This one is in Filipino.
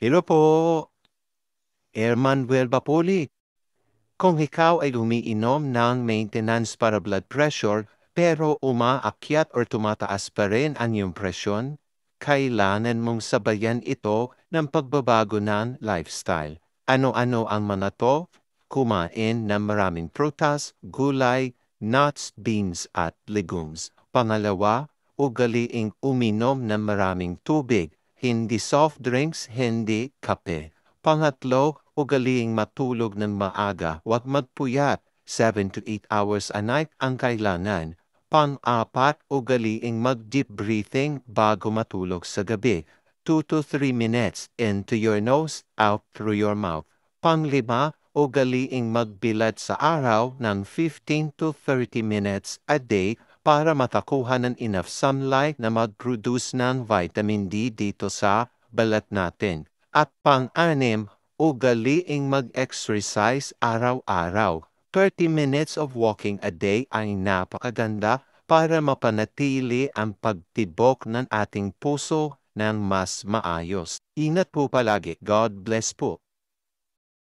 Hello po, Ermanuel Bapoli. Kung ikaw ay umiinom ng maintenance para blood pressure pero umaakyat or tumataas pa rin ang iyong presyon, kailangan mong sabayan ito ng pagbabago ng lifestyle. Ano-ano ang mga to? Kumain ng maraming prutas, gulay, nuts, beans at legumes. Pangalawa, ugaliing uminom ng maraming tubig, hindi soft drinks, hindi kape. Pangatlo, ugaliing matulog ng maaga, huwag magpuyat, 7 to 8 hours a night ang kailangan. Pang-apat, ugaliing mag-deep breathing bago matulog sa gabi, 2 to 3 minutes into your nose, out through your mouth. Panglima, ugaliing magbilad sa araw ng 15 to 30 minutes a day para makakuha ng enough sunlight na mag-produce ng vitamin D dito sa balat natin. At pang-anim, ugaliing mag-exercise araw-araw. 30 minutes of walking a day ay napakaganda para mapanatili ang pagtibok ng ating puso ng mas maayos. Ingat po palagi. God bless po.